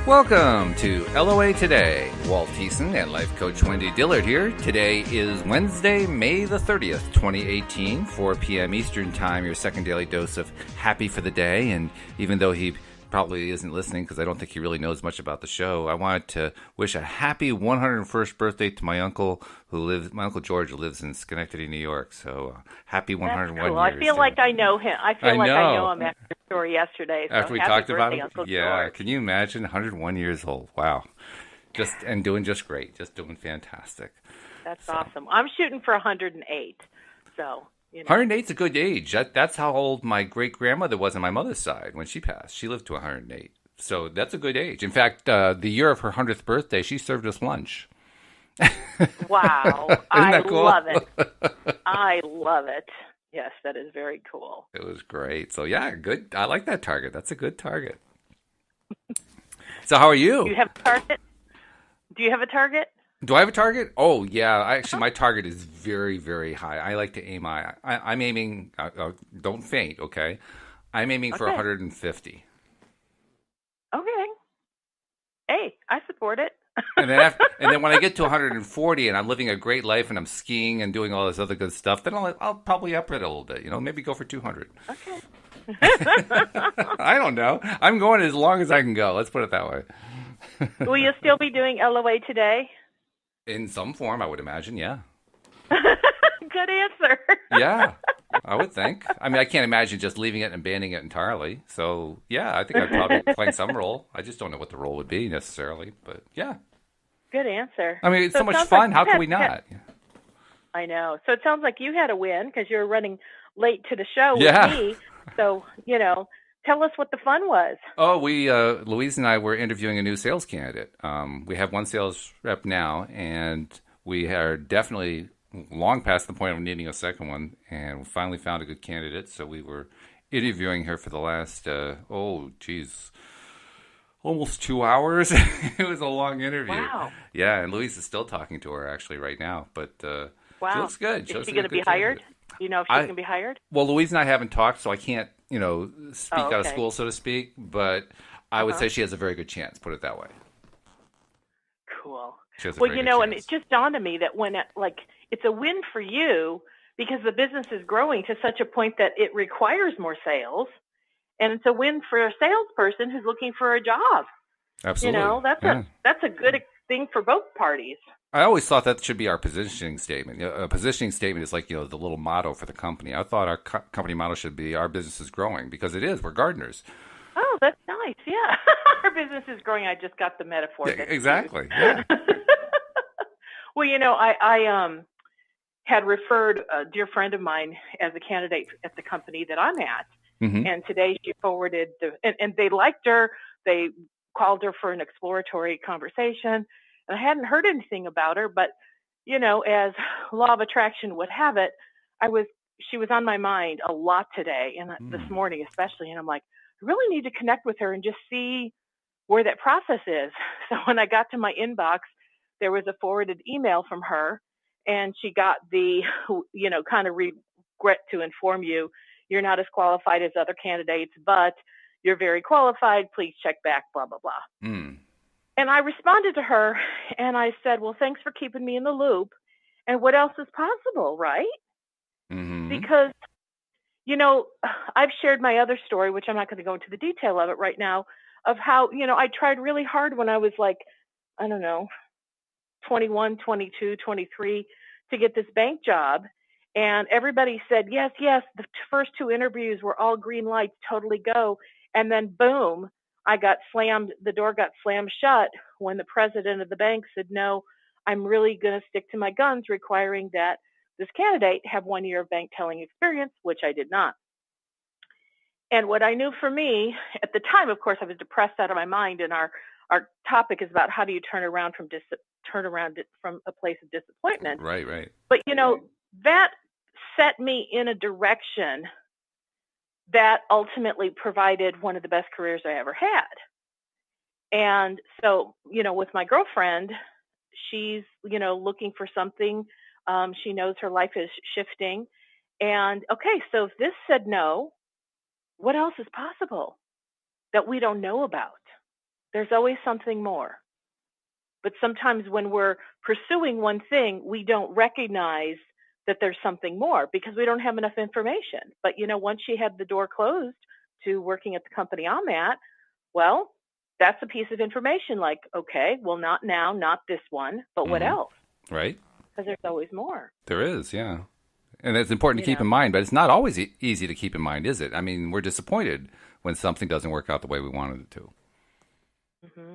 Welcome to LOA Today. Walt Thiessen and life coach Wendy Dillard here. Today is Wednesday, May the 30th, 2018, 4 p.m. Eastern Time, your second daily dose of happy for the day. And even though he probably isn't listening because I don't think he really knows much about the show, I wanted to wish a happy 101st birthday to my uncle my Uncle George, who lives in Schenectady, New York. So happy 101 That's cool. years. I feel like I know him. I know him after the story yesterday. So after we talked about him? Uncle Yeah, George. Can you imagine 101 years old? Wow. And doing just great. Just doing fantastic. That's awesome. I'm shooting for 108. So, 108's a good age. That's how old my great-grandmother was on my mother's side when she passed. She lived to 108. So that's a good age. In fact, the year of her 100th birthday, she served us lunch. Wow. Isn't that cool? Love it. I love it. Yes, that is very cool. It was great. So, yeah, good. I like that target. That's a good target. So how are you? Do you have a target? Do you have a target? Do I have a target? Oh, yeah. Actually, my target is very, very high. I like to aim high. I'm aiming, don't faint, okay? I'm aiming for 150. Okay. Hey, I support it. And then when I get to 140 and I'm living a great life and I'm skiing and doing all this other good stuff, then I'll probably up it a little bit. Maybe go for 200. Okay. I don't know. I'm going as long as I can go. Let's put it that way. Will you still be doing LOA today? In some form, I would imagine, yeah. Good answer. Yeah, I would think. I mean, I can't imagine just leaving it and banning it entirely. So, yeah, I think I'd probably play some role. I just don't know what the role would be necessarily, but yeah. Good answer. I mean, it's so much fun. How can we not? I know. So it sounds like you had a win because you were running late to the show with me. So, tell us what the fun was. Oh, Louise and I were interviewing a new sales candidate. We have one sales rep now, and we are definitely long past the point of needing a second one, and we finally found a good candidate. So we were interviewing her for the last, almost 2 hours. It was a long interview. Wow. Yeah, and Louise is still talking to her actually right now, but wow. She looks good. Is she going to be hired? Do you know if she's going to be hired? Well, Louise and I haven't talked, so I can't, speak out of school, so to speak, but I would say she has a very good chance, put it that way. Cool. Well, and it just dawned on me that when it's a win for you because the business is growing to such a point that it requires more sales, and it's a win for a salesperson who's looking for a job. Absolutely. That's a good thing for both parties. I always thought that should be our positioning statement. A positioning statement is like, the little motto for the company. I thought our company motto should be our business is growing because it is. We're gardeners. Oh, that's nice. Yeah. Our business is growing. I just got the metaphor. Yeah, exactly. Yeah. Well, I had referred a dear friend of mine as a candidate at the company that I'm at. Mm-hmm. And today she forwarded and they liked her. They called her for an exploratory conversation. And I hadn't heard anything about her, but, as law of attraction would have it, she was on my mind a lot today and this morning especially. And I'm like, I really need to connect with her and just see where that process is. So when I got to my inbox, there was a forwarded email from her and she got the, kind of regret to inform you, you're not as qualified as other candidates, but you're very qualified. Please check back, blah, blah, blah. Mm. And I responded to her and I said, well, thanks for keeping me in the loop. And what else is possible, right? Mm-hmm. Because, I've shared my other story, which I'm not going to go into the detail of it right now, of how, I tried really hard when I was 21, 22, 23 to get this bank job. And everybody said, yes. The first 2 interviews were all green lights, totally go. And then boom, the door got slammed shut when the president of the bank said, no, I'm really going to stick to my guns, requiring that this candidate have 1 year of bank telling experience, which I did not. And what I knew for me at the time, of course, I was depressed out of my mind. And our topic is about how do you turn around from a place of disappointment. Right. But, that set me in a direction that ultimately provided one of the best careers I ever had. And so, with my girlfriend, she's, looking for something. She knows her life is shifting. And okay, so if this said no, what else is possible that we don't know about? There's always something more. But sometimes when we're pursuing one thing, we don't recognize that there's something more because we don't have enough information. But, once she had the door closed to working at the company I'm at, well, that's a piece of information like, okay, well, not now, not this one, but what else? Right. Because there's always more. There is, yeah. And it's important to keep in mind, but it's not always easy to keep in mind, is it? I mean, we're disappointed when something doesn't work out the way we wanted it to. Mm-hmm.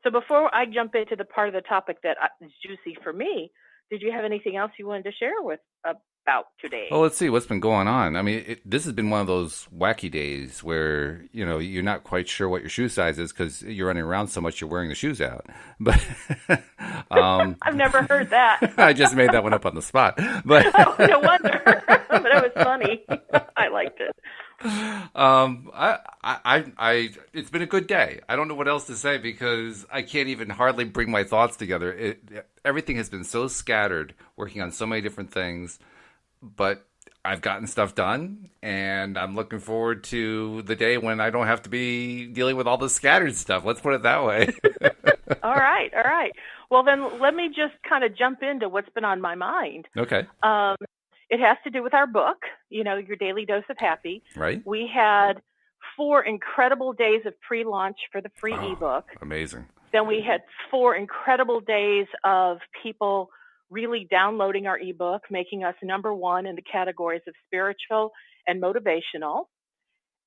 So before I jump into the part of the topic that is juicy for me, did you have anything else you wanted to share about today? Well, let's see what's been going on. I mean, this has been one of those wacky days where, you're not quite sure what your shoe size is because you're running around so much you're wearing the shoes out. But I've never heard that. I just made that one up on the spot. But oh, no wonder. But it was funny. I liked it. It's been a good day. I don't know what else to say because I can't even hardly bring my thoughts together. Everything has been so scattered, working on so many different things, but I've gotten stuff done, and I'm looking forward to the day when I don't have to be dealing with all the scattered stuff. Let's put it that way. All right. Well, then let me just kind of jump into what's been on my mind. Okay. It has to do with our book, Your Daily Dose of Happy. Right. We had 4 incredible days of pre-launch for the free ebook. Amazing. Then we had 4 incredible days of people really downloading our ebook, making us #1 in the categories of spiritual and motivational.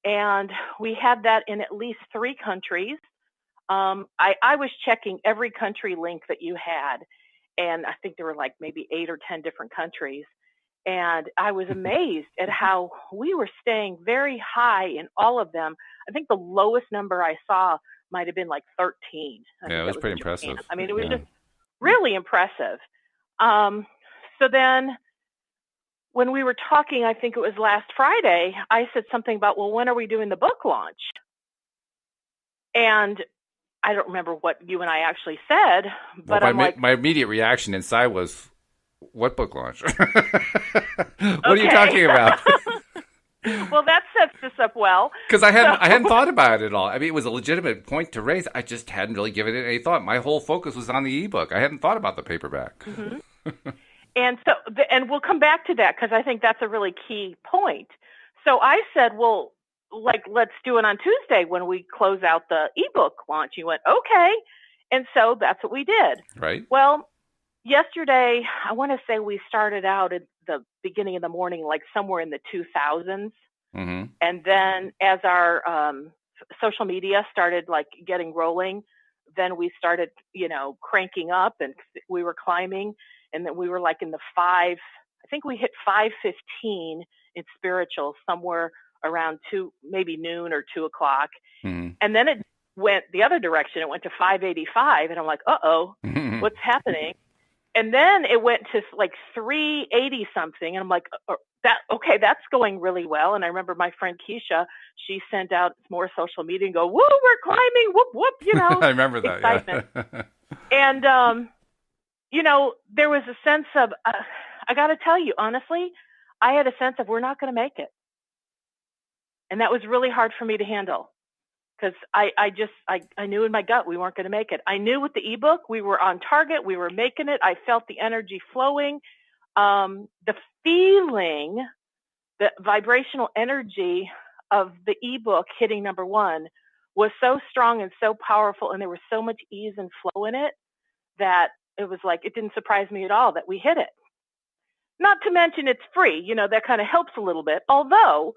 And we had that in at least 3 countries. I was checking every country link that you had, and I think there were like maybe 8 or 10 different countries. And I was amazed at how we were staying very high in all of them. I think the lowest number I saw might have been like 13. Yeah, it was pretty impressive. I mean, it was just really impressive. So then when we were talking, I think it was last Friday, I said something about, well, when are we doing the book launch? And I don't remember what you and I actually said, but my immediate reaction inside was, what book launch? What are you talking about? Well, that sets this up well. Because I hadn't thought about it at all. I mean, it was a legitimate point to raise. I just hadn't really given it any thought. My whole focus was on the ebook. I hadn't thought about the paperback. Mm-hmm. And we'll come back to that because I think that's a really key point. So I said, well, let's do it on Tuesday when we close out the ebook launch. You went, okay. And so that's what we did. Right. Well, yesterday, I want to say we started out at the beginning of the morning, like somewhere in the 2000s. Mm-hmm. And then as our social media started like getting rolling, then we started, cranking up and we were climbing. And then we were like in the I think we hit 5:15 in spiritual somewhere around maybe noon or 2 o'clock. Mm-hmm. And then it went the other direction. It went to 5:85. And I'm like, mm-hmm. What's happening? And then it went to like 380 something. And I'm like, that's going really well. And I remember my friend Keisha, she sent out more social media and go, woo, we're climbing, whoop, whoop, I remember that. Excitement. Yeah. And, there was a sense of, I got to tell you, honestly, I had a sense of we're not going to make it. And that was really hard for me to handle. Because I knew in my gut we weren't going to make it. I knew with the ebook we were on target. We were making it. I felt the energy flowing. The feeling, the vibrational energy of the ebook hitting #1 was so strong and so powerful, and there was so much ease and flow in it that it was like it didn't surprise me at all that we hit it. Not to mention it's free. That kind of helps a little bit, although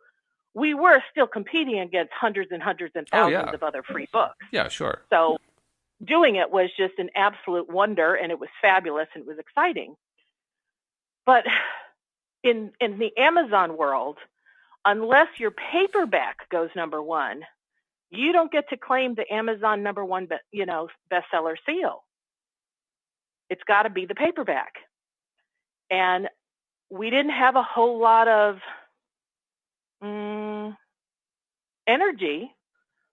we were still competing against hundreds and hundreds and thousands of other free books. Yeah, sure. So doing it was just an absolute wonder, and it was fabulous, and it was exciting. But in the Amazon world, unless your paperback goes #1, you don't get to claim the Amazon #1, bestseller seal. It's got to be the paperback. And we didn't have a whole lot of energy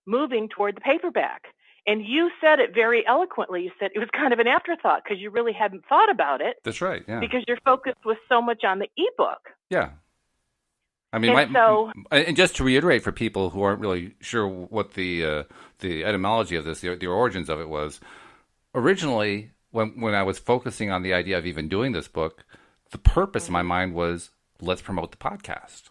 moving toward the paperback. And you said it very eloquently. You said it was kind of an afterthought because you really hadn't thought about it. That's right, yeah. Because your focus was so much on the ebook. Yeah. I mean, And and just to reiterate for people who aren't really sure what the etymology of this, the origins of it was, originally when I was focusing on the idea of even doing this book, the purpose in my mind was, let's promote the podcast.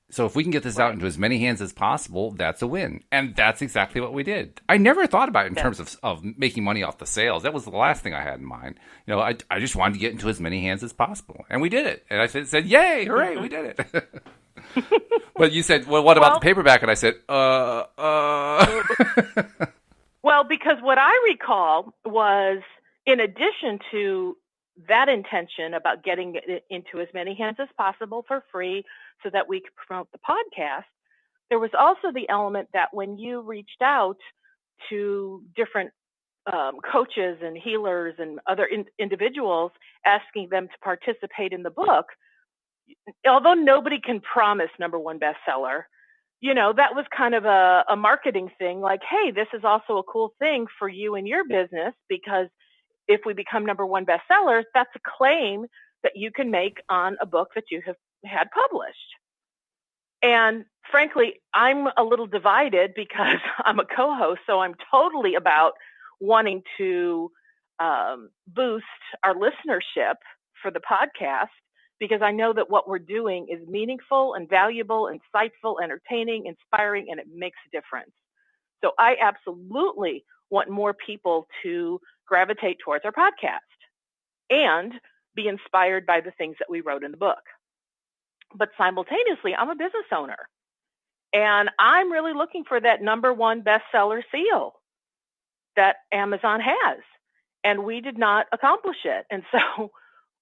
So if we can get this out into as many hands as possible, that's a win. And that's exactly what we did. I never thought about it in terms of making money off the sales. That was the last thing I had in mind. I just wanted to get into as many hands as possible. And we did it. And I said, yay, hooray, we did it. But you said, well, what about the paperback? And I said, Well, because what I recall was, in addition to that intention about getting it into as many hands as possible for free so that we could promote the podcast, there was also the element that when you reached out to different coaches and healers and other individuals asking them to participate in the book, although nobody can promise #1 bestseller, that was kind of a marketing thing, like, hey, this is also a cool thing for you and your business, because if we become #1 bestsellers, that's a claim that you can make on a book that you have had published. And frankly, I'm a little divided because I'm a co-host, so I'm totally about wanting to boost our listenership for the podcast, because I know that what we're doing is meaningful and valuable, insightful, entertaining, inspiring, and it makes a difference. So I absolutely want more people to gravitate towards our podcast and be inspired by the things that we wrote in the book. But simultaneously, I'm a business owner, and I'm really looking for that #1 bestseller seal that Amazon has, and we did not accomplish it. And so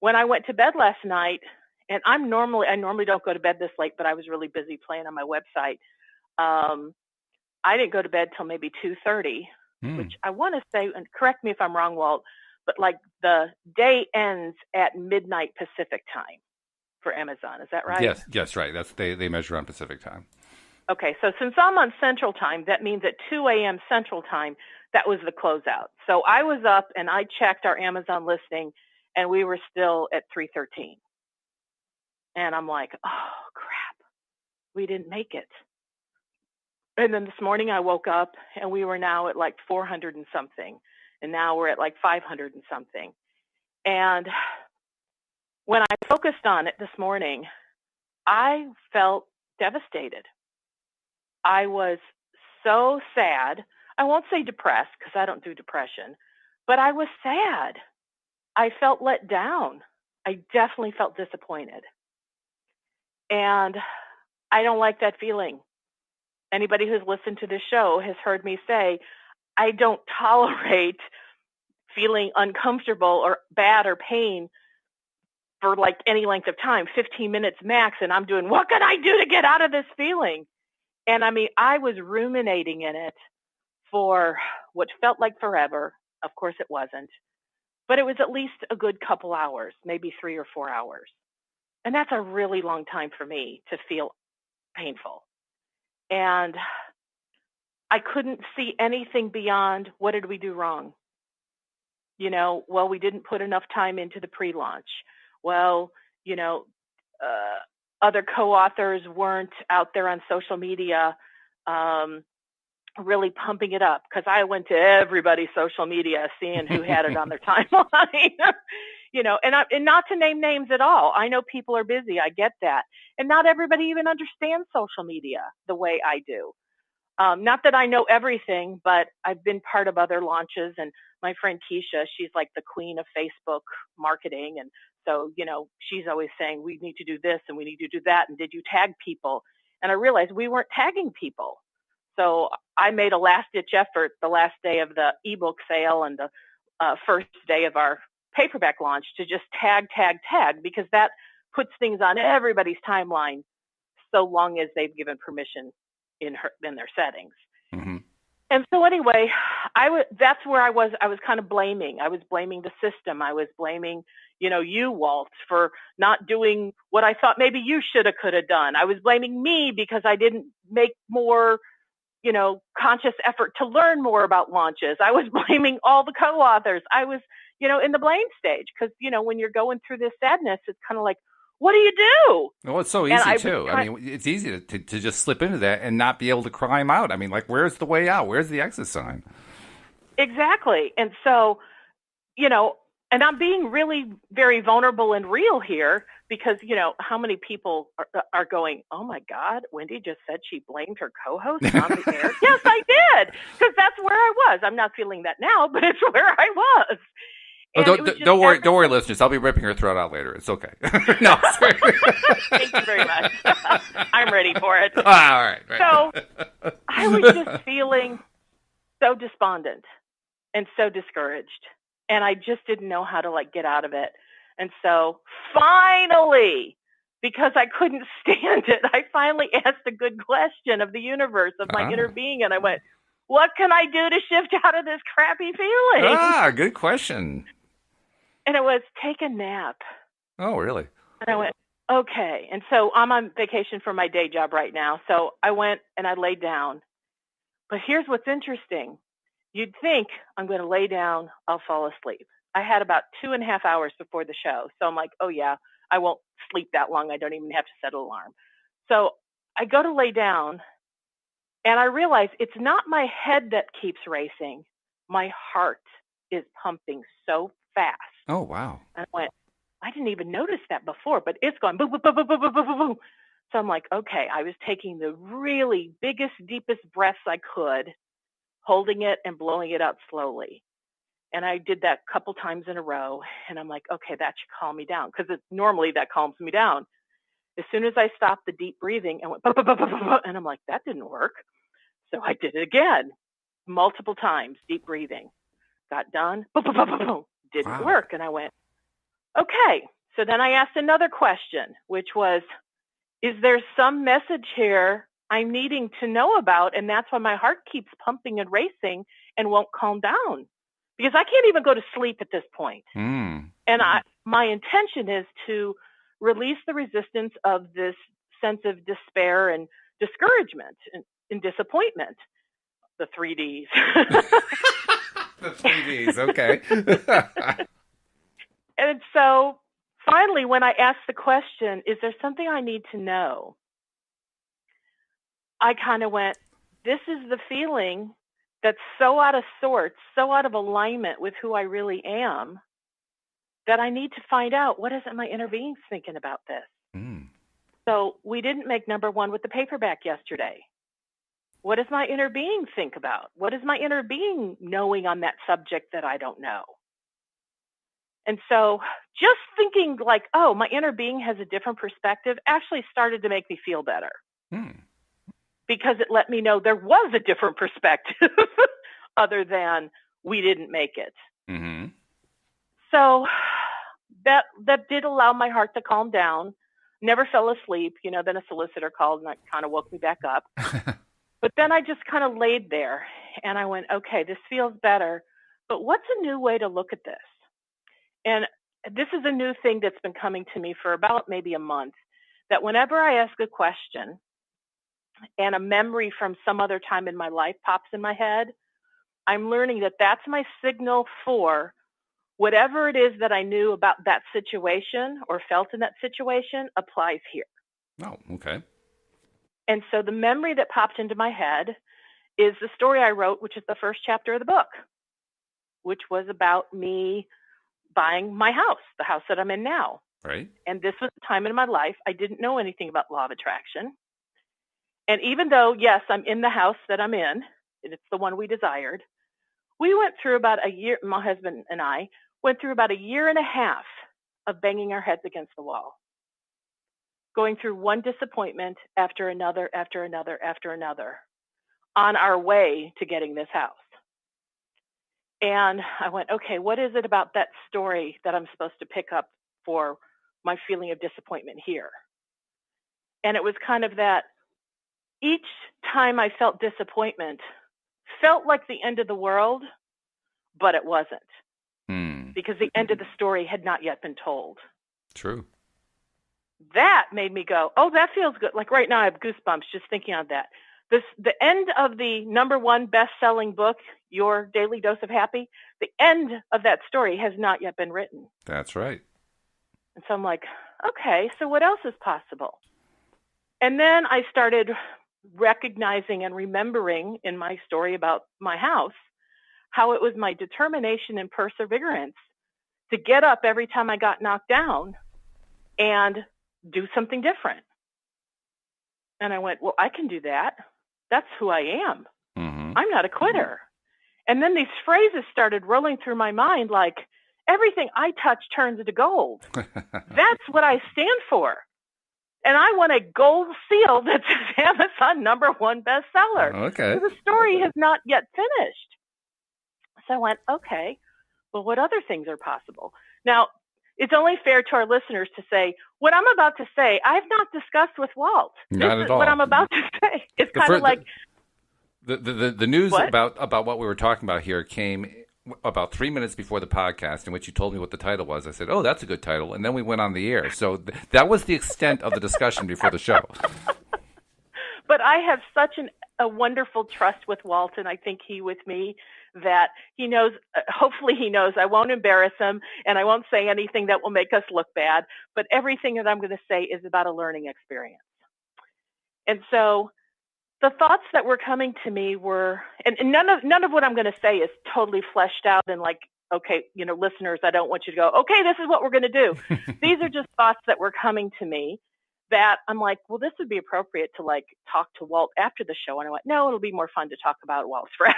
when I went to bed last night, and I normally don't go to bed this late, but I was really busy playing on my website. I didn't go to bed till maybe 2:30, which I want to say, and correct me if I'm wrong, Walt, but like the day ends at midnight Pacific time for Amazon. Is that right? Yes, right. They measure on Pacific time. Okay, so since I'm on Central Time, that means at 2 a.m. Central Time, that was the closeout. So I was up and I checked our Amazon listing, and we were still at 313. And I'm like, oh, crap, we didn't make it. And then this morning I woke up and we were now at like 400 and something. And now we're at like 500 and something. And when I focused on it this morning, I felt devastated. I was so sad. I won't say depressed, because I don't do depression, but I was sad. I felt let down. I definitely felt disappointed. And I don't like that feeling. Anybody who's listened to this show has heard me say, I don't tolerate feeling uncomfortable or bad or pain for like any length of time, 15 minutes max. And I'm doing, what can I do to get out of this feeling? And I mean, I was ruminating in it for what felt like forever. Of course it wasn't, but it was at least a good couple hours, maybe 3 or 4 hours. And that's a really long time for me to feel painful. And I couldn't see anything beyond, what did we do wrong? Well, we didn't put enough time into the pre-launch. Well, other co-authors weren't out there on social media really pumping it up, because I went to everybody's social media seeing who had it on their timeline. And not to name names at all. I know people are busy. I get that. And not everybody even understands social media the way I do. Not that I know everything, but I've been part of other launches. And my friend Keisha, she's like the queen of Facebook marketing. And so, she's always saying, we need to do this and we need to do that. And did you tag people? And I realized we weren't tagging people. So I made a last-ditch effort the last day of the ebook sale and the first day of our paperback launch to just tag, because that puts things on everybody's timeline so long as they've given permission in their settings. Mm-hmm. And so anyway, that's where I was kind of blaming. I was blaming the system. I was blaming, you, Walt, for not doing what I thought maybe you could have done. I was blaming me because I didn't make more conscious effort to learn more about launches. I was blaming all the co-authors. I was, in the blame stage, because, when you're going through this sadness, it's kind of like, what do you do? Well, it's so easy, too. I mean, it's easy to just slip into that and not be able to climb out. I mean, like, where's the way out? Where's the exit sign? Exactly. And so, and I'm being really very vulnerable and real here because, how many people are going, oh, my God, Wendy just said she blamed her co-host on the air. Yes, I did, because that's where I was. I'm not feeling that now, but it's where I was. Oh, don't worry, listeners. I'll be ripping her throat out later. It's okay. No, thank you very much. I'm ready for it. All right. So I was just feeling so despondent and so discouraged, and I just didn't know how to get out of it. And so finally, because I couldn't stand it, I finally asked a good question of the universe, of my inner being, and I went, what can I do to shift out of this crappy feeling? Good question. And it was, take a nap. Oh, really? And I went, okay. And so I'm on vacation for my day job right now. So I went and I laid down. But here's what's interesting. You'd think I'm going to lay down, I'll fall asleep. I had about 2.5 hours before the show. So I'm like, oh, yeah, I won't sleep that long. I don't even have to set an alarm. So I go to lay down, and I realize it's not my head that keeps racing. My heart is pumping so fast. Oh, wow. And I went, I didn't even notice that before, but it's going boom, boom, boom, boom, boom, boom, boom, boom. So I'm like, okay, I was taking the really biggest, deepest breaths I could, holding it and blowing it out slowly. And I did that a couple times in a row. And I'm like, okay, that should calm me down, because normally that calms me down. As soon as I stopped the deep breathing and went, bah, bah, bah, bah, bah, and I'm like, that didn't work. So I did it again, multiple times, deep breathing. Got done, boom, boom, boom, boom, boom. Didn't work. And I went, okay. So then I asked another question, which was, is there some message here I'm needing to know about? And that's why my heart keeps pumping and racing and won't calm down, because I can't even go to sleep at this point. And my intention is to release the resistance of this sense of despair and discouragement and disappointment, the 3Ds. The 3Ds, okay. And so finally, when I asked the question, is there something I need to know? I kind of went, this is the feeling that's so out of sorts, so out of alignment with who I really am, that I need to find out, what is it my inner being's thinking about this? So we didn't make number one with the paperback yesterday. What does my inner being think about? What is my inner being knowing on that subject that I don't know? And so just thinking oh, my inner being has a different perspective actually started to make me feel better. Because it let me know there was a different perspective other than we didn't make it. So that did allow my heart to calm down. Never fell asleep. Then a solicitor called and that kind of woke me back up. But then I just kind of laid there and I went, okay, this feels better, but what's a new way to look at this? And this is a new thing that's been coming to me for about maybe a month, that whenever I ask a question and a memory from some other time in my life pops in my head, I'm learning that that's my signal for whatever it is that I knew about that situation or felt in that situation applies here. Oh, okay. And so the memory that popped into my head is the story I wrote, which is the first chapter of the book, which was about me buying my house, the house that I'm in now. Right. And this was a time in my life I didn't know anything about law of attraction. And even though, yes, I'm in the house that I'm in, and it's the one we desired, we went through about a year, my husband and I went through about 1.5 years of banging our heads against the wall, going through one disappointment after another, after another, after another, on our way to getting this house. And I went, okay, what is it about that story that I'm supposed to pick up for my feeling of disappointment here? And it was kind of that each time I felt disappointment felt like the end of the world, but it wasn't. Because the end of the story had not yet been told. True. That made me go, oh, that feels good. Like right now I have goosebumps just thinking on that. The end of the #1 best-selling book, Your Daily Dose of Happy, the end of that story has not yet been written. That's right. And so I'm like, okay, so what else is possible? And then I started recognizing and remembering in my story about my house how it was my determination and perseverance to get up every time I got knocked down and do something different. And I went, well, I can do that. That's who I am. Mm-hmm. I'm not a quitter. And then these phrases started rolling through my mind like, everything I touch turns into gold. That's what I stand for. And I want a gold seal that says Amazon #1 bestseller. Okay. So the story has not yet finished. So I went, okay, well, what other things are possible? Now, it's only fair to our listeners to say, what I'm about to say, I've not discussed with Walt. Not at all. What I'm about to say. It's kind of like... The news about what we were talking about here came about 3 minutes before the podcast, in which you told me what the title was. I said, oh, that's a good title. And then we went on the air. So that was the extent of the discussion before the show. But I have such a wonderful trust with Walt, and I think he with me, that he knows, hopefully he knows I won't embarrass him and I won't say anything that will make us look bad. But everything that I'm going to say is about a learning experience. And so the thoughts that were coming to me were, and none of what I'm going to say is totally fleshed out and like, okay, listeners, I don't want you to go, okay, this is what we're going to do. These are just thoughts that were coming to me that I'm like, well, this would be appropriate to like talk to Walt after the show. And I went, no, it'll be more fun to talk about Walt's Fresh.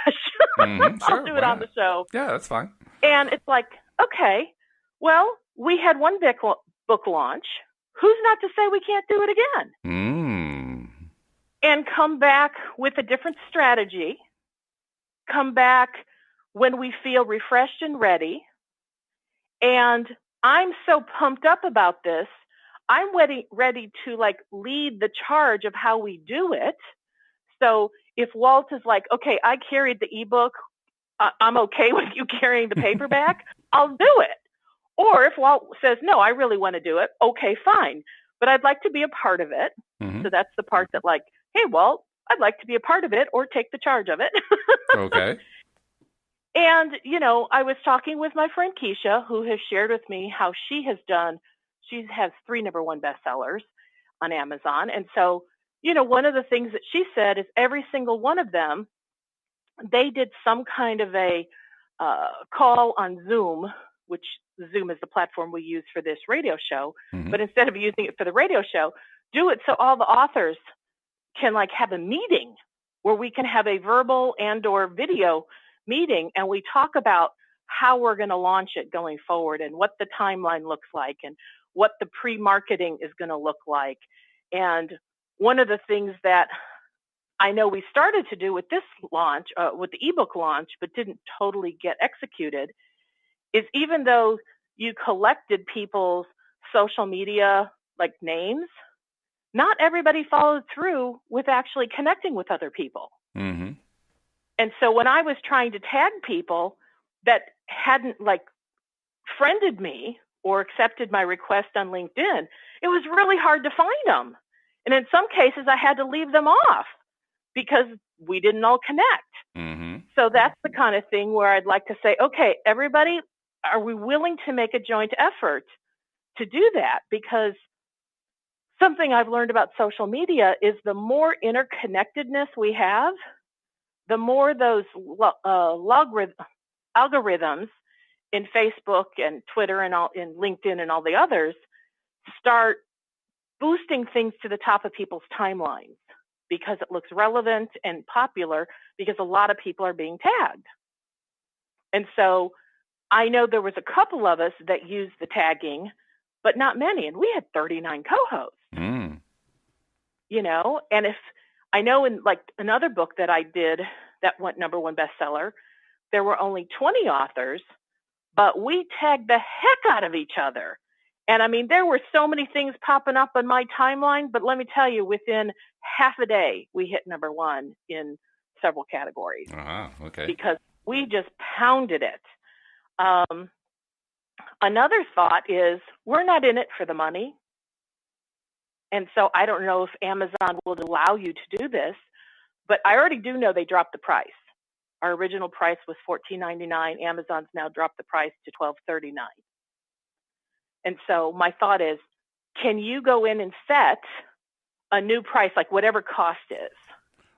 Mm-hmm, sure, I'll do it on the show. Yeah, that's fine. And it's like, okay, well, we had one book launch. Who's not to say we can't do it again? And come back with a different strategy, come back when we feel refreshed and ready. And I'm so pumped up about this. I'm ready to like lead the charge of how we do it. So if Walt is like, okay, I carried the ebook, I'm okay with you carrying the paperback, I'll do it. Or if Walt says, no, I really want to do it, okay, fine. But I'd like to be a part of it. Mm-hmm. So that's the part that like, hey, Walt, I'd like to be a part of it or take the charge of it. Okay. And, I was talking with my friend Keisha, who has shared with me how she has 3 #1 bestsellers on Amazon. And so, one of the things that she said is every single one of them, they did some kind of a call on Zoom, which Zoom is the platform we use for this radio show. Mm-hmm. But instead of using it for the radio show, do it so all the authors can like have a meeting where we can have a verbal and or video meeting. And we talk about how we're going to launch it going forward and what the timeline looks like and what the pre-marketing is going to look like. And one of the things that I know we started to do with this launch, with the ebook launch, but didn't totally get executed, is even though you collected people's social media like names, not everybody followed through with actually connecting with other people. Mm-hmm. And so when I was trying to tag people that hadn't like friended me or accepted my request on LinkedIn, it was really hard to find them. And in some cases, I had to leave them off because we didn't all connect. Mm-hmm. So that's the kind of thing where I'd like to say, okay, everybody, are we willing to make a joint effort to do that? Because something I've learned about social media is the more interconnectedness we have, the more those algorithms in Facebook and Twitter and all in LinkedIn and all the others start boosting things to the top of people's timelines because it looks relevant and popular because a lot of people are being tagged. And so I know there was a couple of us that used the tagging, but not many. And we had 39 co-hosts, and if I know in like another book that I did that went #1 bestseller, there were only 20 authors, but we tagged the heck out of each other. And I mean, there were so many things popping up on my timeline, but let me tell you, within half a day, we hit #1 in several categories. Okay. Because we just pounded it. Another thought is we're not in it for the money. And so I don't know if Amazon will allow you to do this, but I already do know they dropped the price. Our original price was $14.99. Amazon's now dropped the price to $12.39. And so my thought is, can you go in and set a new price, like whatever cost is?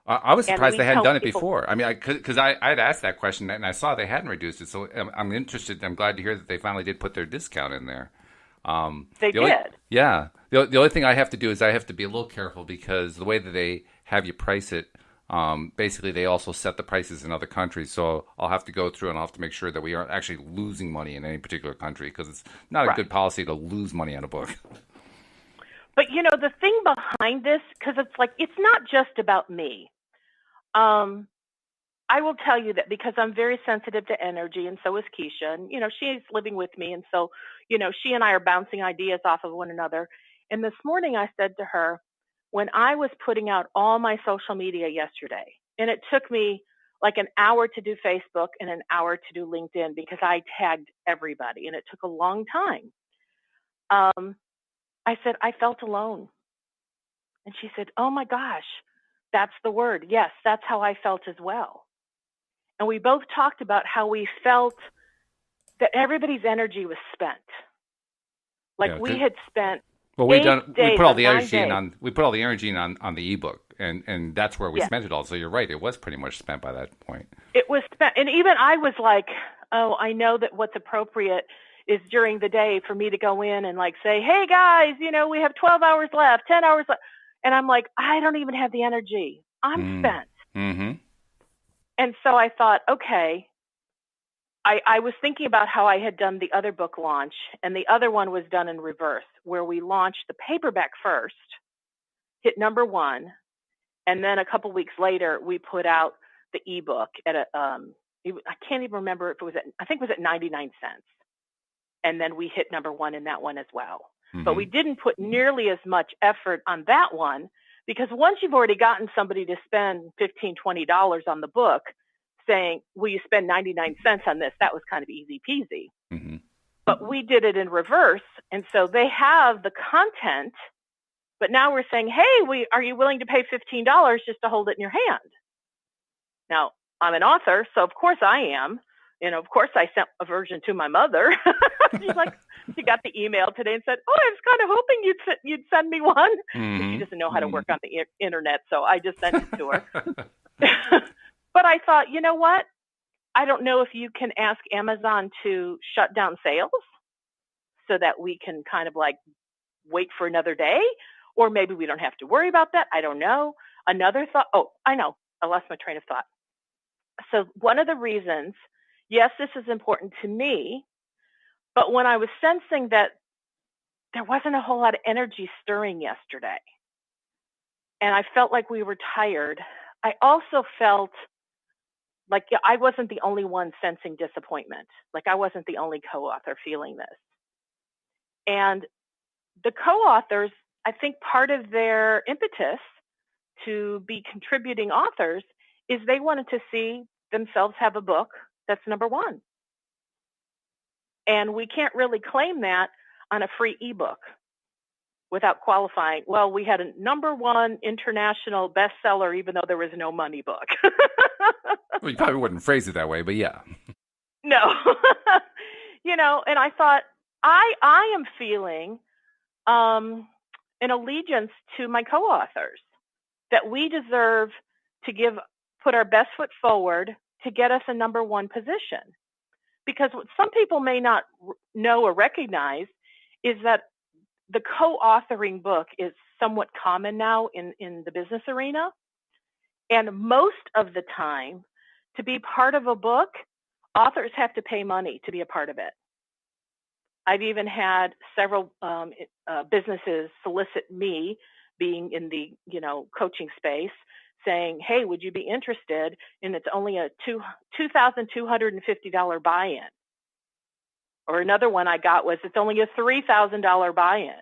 I was surprised they hadn't done it people, before. I mean, because I had asked that question and I saw they hadn't reduced it. So I'm interested. I'm glad to hear that they finally did put their discount in there. They did. Yeah. The only thing I have to do is I have to be a little careful because the way that they have you price it, basically they also set the prices in other countries. So I'll have to go through and I'll have to make sure that we aren't actually losing money in any particular country because it's not a good policy to lose money on a book. But, the thing behind this, because it's like, it's not just about me. I will tell you that because I'm very sensitive to energy, and so is Keisha. And, she's living with me. And so, she and I are bouncing ideas off of one another. And this morning I said to her, when I was putting out all my social media yesterday, and it took me like an hour to do Facebook and an hour to do LinkedIn because I tagged everybody, and it took a long time. I said, I felt alone. And she said, oh my gosh, that's the word. Yes, that's how I felt as well. And we both talked about how we felt that everybody's energy was spent. Like we had spent. Well, we put all the energy in on the ebook, and that's where we spent it all. So you're right, it was pretty much spent by that point. It was spent, and even I was like, oh, I know that what's appropriate is during the day for me to go in and like say, hey guys, we have 12 hours left, 10 hours left. And I'm like, I don't even have the energy. I'm spent. Mm-hmm. And so I thought, okay, I was thinking about how I had done the other book launch, and the other one was done in reverse, where we launched the paperback first, hit number 1, and then a couple weeks later, we put out the ebook at I can't even remember if it was I think it was at 99 cents. And then we hit number 1 in that one as well. Mm-hmm. But we didn't put nearly as much effort on that one because once you've already gotten somebody to spend $15, $20 on the book saying, will you spend 99 cents on this? That was kind of easy peasy. Mm-hmm. But we did it in reverse. And so they have the content, but now we're saying, hey, are you willing to pay $15 just to hold it in your hand? Now, I'm an author, so of course I am. And of course, I sent a version to my mother. She got the email today and said, oh, I was kind of hoping you'd send me one. Mm-hmm. She doesn't know how to work on the internet, so I just sent it to her. But I thought, you know what? I don't know if you can ask Amazon to shut down sales so that we can kind of like wait for another day, or maybe we don't have to worry about that. I don't know. Another thought. Oh, I know. I lost my train of thought. So one of the reasons, yes, this is important to me, but when I was sensing that there wasn't a whole lot of energy stirring yesterday, and I felt like we were tired, I also felt like I wasn't the only one sensing disappointment. Like I wasn't the only co-author feeling this. And the co-authors, I think part of their impetus to be contributing authors is they wanted to see themselves have a book that's number 1. And we can't really claim that on a free ebook without qualifying. Well, we had a number 1 international bestseller, even though there was no money book. Well, you probably wouldn't phrase it that way, but yeah. No. And I thought, I am feeling an allegiance to my co-authors, that we deserve to put our best foot forward to get us a number 1 position. Because what some people may not know or recognize is that the co-authoring book is somewhat common now in the business arena. And most of the time, to be part of a book, authors have to pay money to be a part of it. I've even had several businesses solicit me, being in the coaching space, saying, hey, would you be interested? And it's only a $2,250 buy-in. Or another one I got was it's only a $3,000 buy-in.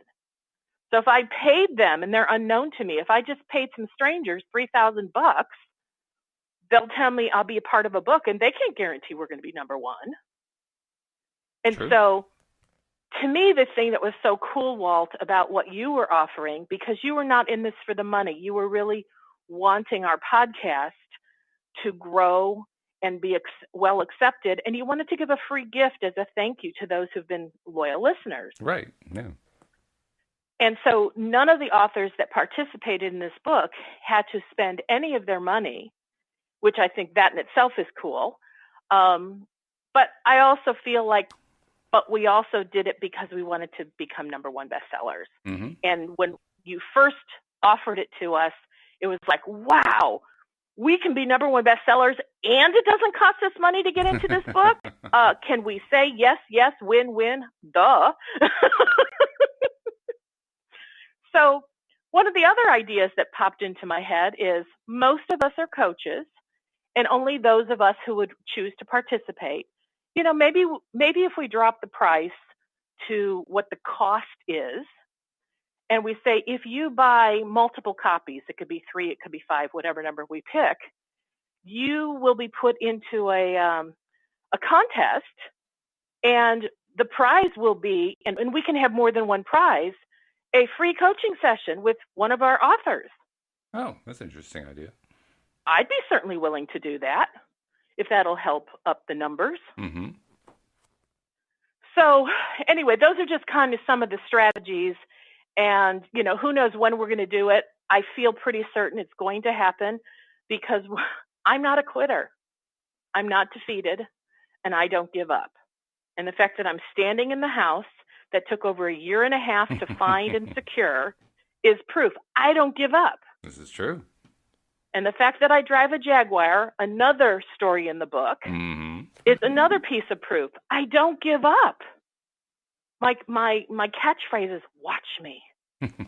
So if I paid them, and they're unknown to me, if I just paid some strangers $3,000, they'll tell me I'll be a part of a book, and they can't guarantee we're going to be number 1. And True. So to me, the thing that was so cool, Walt, about what you were offering, because you were not in this for the money, you were really wanting our podcast to grow and be well accepted, and you wanted to give a free gift as a thank you to those who've been loyal listeners. Right, yeah. And so none of the authors that participated in this book had to spend any of their money, which I think that in itself is cool. But I also feel like, but we also did it because we wanted to become number one bestsellers. Mm-hmm. And when you first offered it to us, it was like, wow, we can be number one bestsellers and it doesn't cost us money to get into this book. Can we say yes, yes, win, win? Duh. So one of the other ideas that popped into my head is most of us are coaches, and only those of us who would choose to participate. You know, maybe if we drop the price to what the cost is, and we say, if you buy multiple copies, it could be 3, it could be 5, whatever number we pick, you will be put into a contest, and the prize will be, and we can have more than one prize, a free coaching session with one of our authors. Oh, that's an interesting idea. I'd be certainly willing to do that if that'll help up the numbers. Mm-hmm. So anyway, those are just kind of some of the strategies. And, you know, who knows when we're going to do it. I feel pretty certain it's going to happen because I'm not a quitter. I'm not defeated, and I don't give up. And the fact that I'm standing in the house that took over a year and a half to find and secure is proof I don't give up. This is true. And the fact that I drive a Jaguar, another story in the book, mm-hmm. is another piece of proof I don't give up. My catchphrase is, watch me.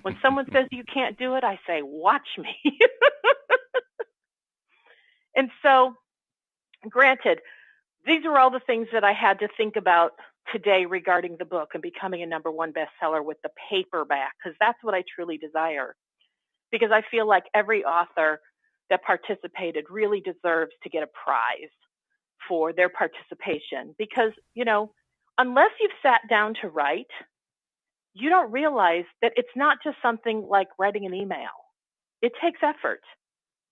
When someone says you can't do it, I say, watch me. And so, granted, these are all the things that I had to think about today regarding the book and becoming a number one bestseller with the paperback, because that's what I truly desire. Because I feel like every author that participated really deserves to get a prize for their participation. Because, you know, unless you've sat down to write, you don't realize that it's not just something like writing an email. It takes effort.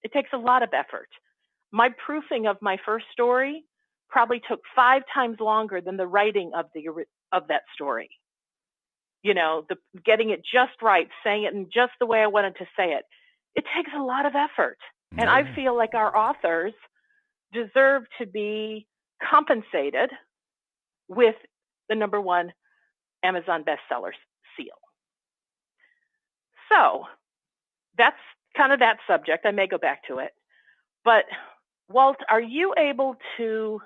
It takes a lot of effort. My proofing of my first story probably took 5 times longer than the writing of that story. You know, getting it just right, saying it in just the way I wanted to say it. It takes a lot of effort. And I feel like our authors deserve to be compensated with the number one Amazon bestsellers seal. So that's kind of that subject. I may go back to it. But Walt, are you able to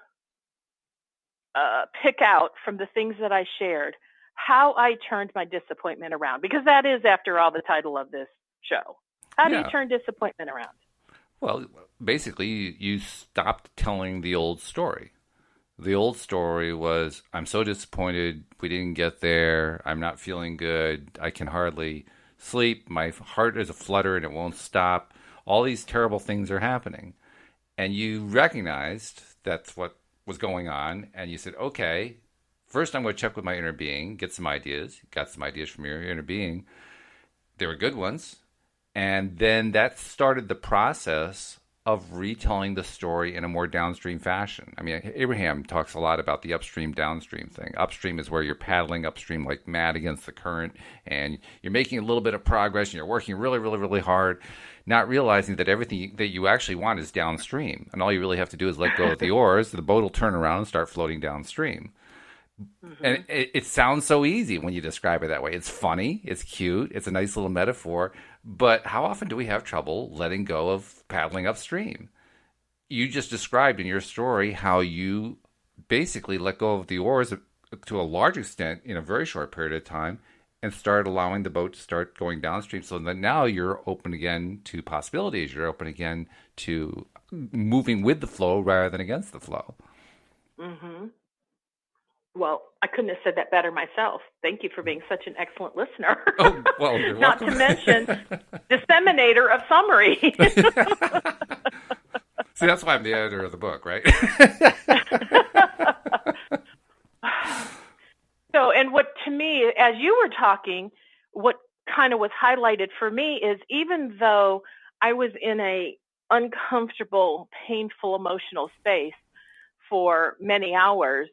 pick out from the things that I shared how I turned my disappointment around? Because that is, after all, the title of this show. How do you turn disappointment around? Well, basically, you stopped telling the old story. The old story was, I'm so disappointed, we didn't get there, I'm not feeling good, I can hardly sleep, my heart is a flutter and it won't stop. All these terrible things are happening. And you recognized that's what was going on, and you said, okay, first I'm going to check with my inner being, get some ideas. You got some ideas from your inner being. They were good ones. And then that started the process of retelling the story in a more downstream fashion. I mean, Abraham talks a lot about the upstream, downstream thing. Upstream is where you're paddling upstream like mad against the current, and you're making a little bit of progress, and you're working really, really, really hard, not realizing that everything that you actually want is downstream. And all you really have to do is let go of the oars, the boat will turn around and start floating downstream. Mm-hmm. And it sounds so easy when you describe it that way. It's funny, it's cute, it's a nice little metaphor, but how often do we have trouble letting go of paddling upstream? You just described in your story how you basically let go of the oars to a large extent in a very short period of time and started allowing the boat to start going downstream, so that now you're open again to possibilities. You're open again to moving with the flow rather than against the flow. Mm-hmm. Well, I couldn't have said that better myself. Thank you for being such an excellent listener. Oh, well, you're Not welcome. to mention disseminator of summary. See, that's why I'm the editor of the book, right? So, and what to me, as you were talking, what kind of was highlighted for me is even though I was in a uncomfortable, painful, emotional space for many hours,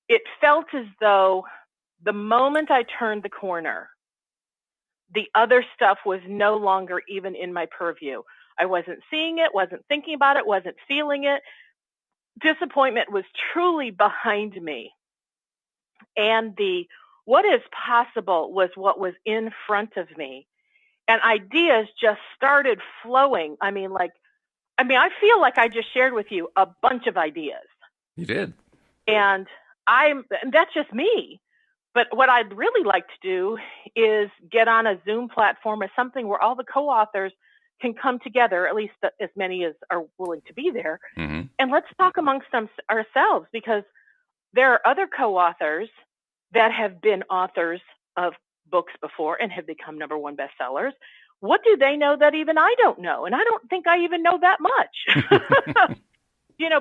it felt as though the moment I turned the corner, the other stuff was no longer even in my purview. I wasn't seeing it, wasn't thinking about it, wasn't feeling it. Disappointment was truly behind me. And the what is possible was what was in front of me. And ideas just started flowing. I feel like I just shared with you a bunch of ideas. You did. And that's just me. But what I'd really like to do is get on a Zoom platform or something where all the co-authors can come together, at least as many as are willing to be there. Mm-hmm. And let's talk amongst ourselves, because there are other co-authors that have been authors of books before and have become #1 bestsellers. What do they know that even I don't know? And I don't think I even know that much.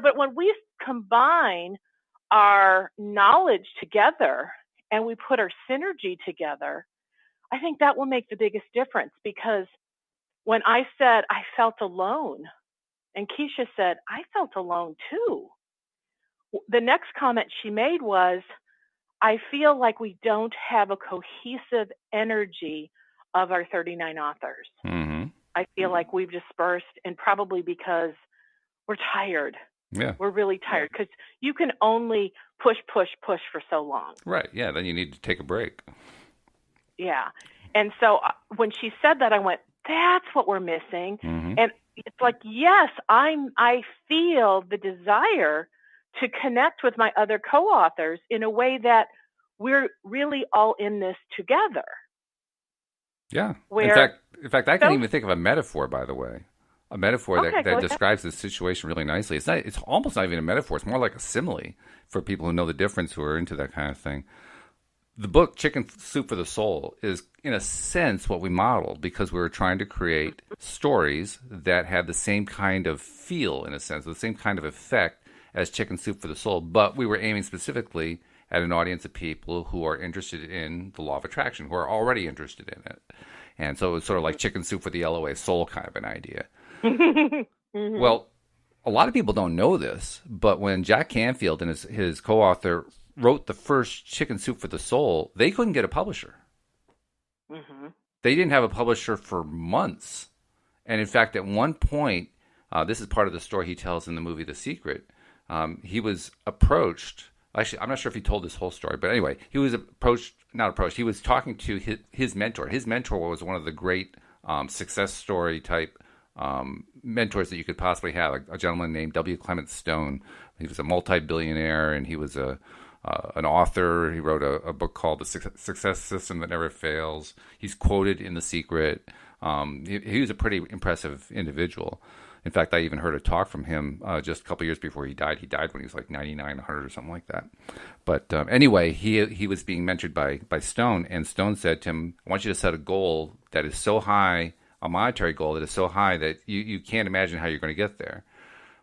But when we combine our knowledge together and we put our synergy together, I think that will make the biggest difference. Because when I said I felt alone, and Keisha said, I felt alone too, the next comment she made was, I feel like we don't have a cohesive energy of our 39 authors. Mm-hmm. I feel like we've dispersed, and probably because we're tired. Yeah. We're really tired, because you can only push for so long. Right. Yeah. Then you need to take a break. Yeah. And so when she said that, I went, that's what we're missing. Mm-hmm. And it's like, yes, I feel the desire to connect with my other co-authors in a way that we're really all in this together. Yeah. In fact, I can even think of a metaphor, by the way. A metaphor that describes this situation really nicely. It's almost not even a metaphor. It's more like a simile for people who know the difference, who are into that kind of thing. The book Chicken Soup for the Soul is, in a sense, what we modeled, because we were trying to create stories that had the same kind of feel, in a sense, the same kind of effect as Chicken Soup for the Soul, but we were aiming specifically at an audience of people who are interested in the law of attraction, who are already interested in it. And so it was sort of like Chicken Soup for the LOA Soul kind of an idea. Mm-hmm. Well, a lot of people don't know this, but when Jack Canfield and his co-author wrote the first Chicken Soup for the Soul, they couldn't get a publisher. Mm-hmm. They didn't have a publisher for months. And in fact, at one point, this is part of the story he tells in the movie The Secret, he was approached. Actually, I'm not sure if he told this whole story, but anyway, he was he was talking to his mentor. His mentor was one of the great success story type mentors that you could possibly have, a gentleman named W. Clement Stone. He was a multi-billionaire, and he was an author. He wrote a book called The Success System That Never Fails. He's quoted in The Secret. He was a pretty impressive individual. In fact, I even heard a talk from him just a couple years before he died. He died when he was like 99, 100 or something like that. But anyway, he was being mentored by Stone, and Stone said to him, I want you to set a goal that is so high, a monetary goal that is so high that you can't imagine how you're going to get there.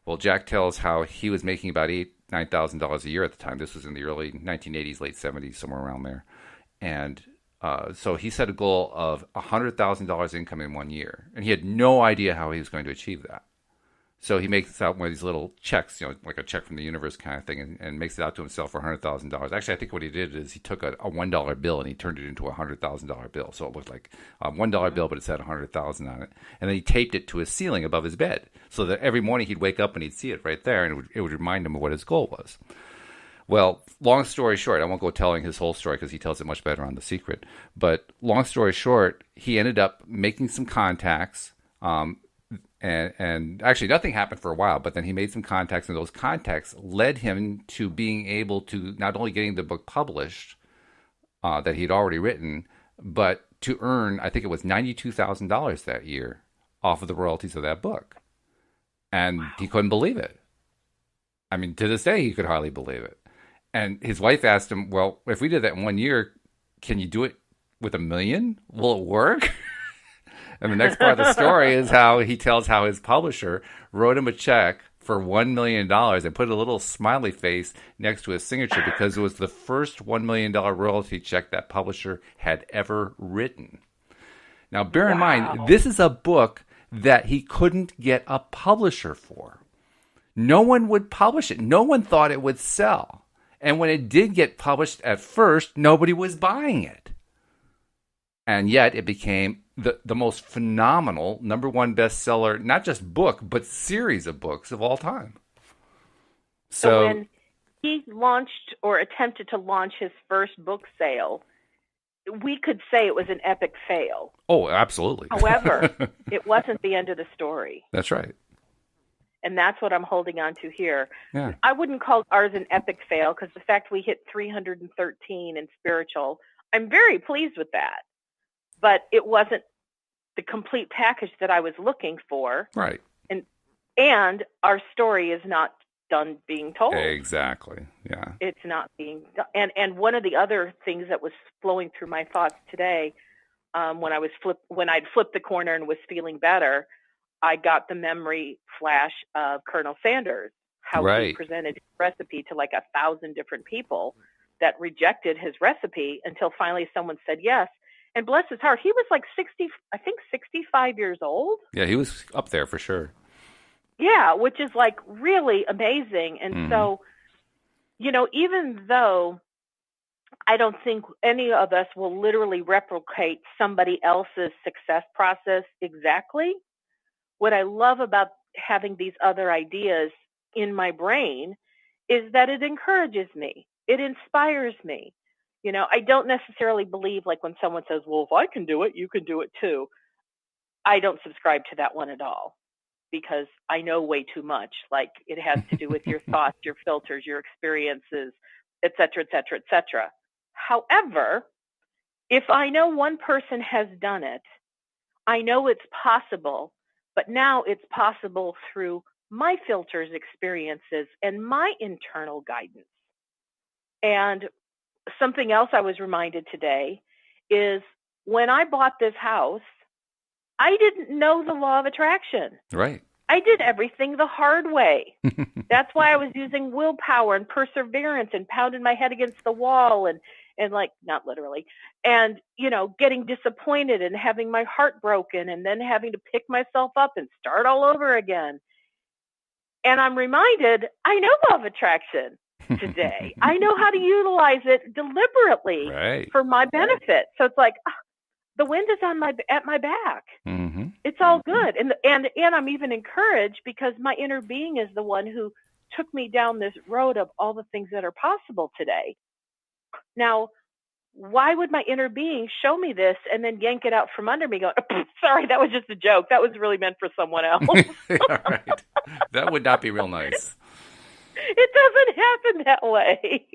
Well, Jack tells how he was making about $9,000 a year at the time. This was in the early 1980s, late 70s, somewhere around there. And so he set a goal of $100,000 income in 1 year. And he had no idea how he was going to achieve that. So he makes out one of these little checks, like a check from the universe kind of thing, and makes it out to himself for $100,000. Actually, I think what he did is he took a $1 bill and he turned it into a $100,000 bill. So it looked like a $1 bill, but it said $100,000 on it. And then he taped it to his ceiling above his bed, so that every morning he'd wake up and he'd see it right there, and it would remind him of what his goal was. Well, long story short, I won't go telling his whole story because he tells it much better on The Secret. But long story short, he ended up making some contacts. And actually nothing happened for a while, but then he made some contacts, and those contacts led him to being able to not only getting the book published that he'd already written, but to earn, I think it was $92,000 that year off of the royalties of that book. And he couldn't believe it. I mean, to this day, he could hardly believe it. And his wife asked him, well, if we did that in 1 year, can you do it with $1 million? Will it work? And the next part of the story is how he tells how his publisher wrote him a check for $1 million and put a little smiley face next to his signature because it was the first $1 million royalty check that publisher had ever written. Now, bear in mind, this is a book that he couldn't get a publisher for. No one would publish it. No one thought it would sell. And when it did get published at first, nobody was buying it. And yet it became the most phenomenal #1 bestseller, not just book, but series of books of all time. So when he launched or attempted to launch his first book sale, we could say it was an epic fail. Oh, absolutely. However, it wasn't the end of the story. That's right. And that's what I'm holding on to here. Yeah. I wouldn't call ours an epic fail because the fact we hit 313 in spiritual, I'm very pleased with that. But it wasn't the complete package that I was looking for. Right. And our story is not done being told. Exactly. Yeah. It's not being done. And one of the other things that was flowing through my thoughts today, when I'd flipped the corner and was feeling better, I got the memory flash of Colonel Sanders, how he presented his recipe to like 1,000 different people that rejected his recipe until finally someone said yes. And bless his heart, he was like 65 years old. Yeah, he was up there for sure. Yeah, which is like really amazing. And so, even though I don't think any of us will literally replicate somebody else's success process exactly, what I love about having these other ideas in my brain is that it encourages me. It inspires me. I don't necessarily believe like when someone says, well, if I can do it, you can do it too. I don't subscribe to that one at all because I know way too much. Like it has to do with your thoughts, your filters, your experiences, et cetera, et cetera, et cetera. However, if I know one person has done it, I know it's possible, but now it's possible through my filters, experiences, and my internal guidance. And something else I was reminded today is when I bought this house, I didn't know the law of attraction. Right. I did everything the hard way. That's why I was using willpower and perseverance and pounding my head against the wall and like, not literally, and, getting disappointed and having my heart broken and then having to pick myself up and start all over again. And I'm reminded, I know law of attraction today. I know how to utilize it deliberately for my benefit. So it's like, the wind is at my back. Mm-hmm. It's all good. And I'm even encouraged because my inner being is the one who took me down this road of all the things that are possible today. Now, why would my inner being show me this and then yank it out from under me going, sorry, that was just a joke. That was really meant for someone else. Yeah, right. That would not be real nice. It doesn't happen that way.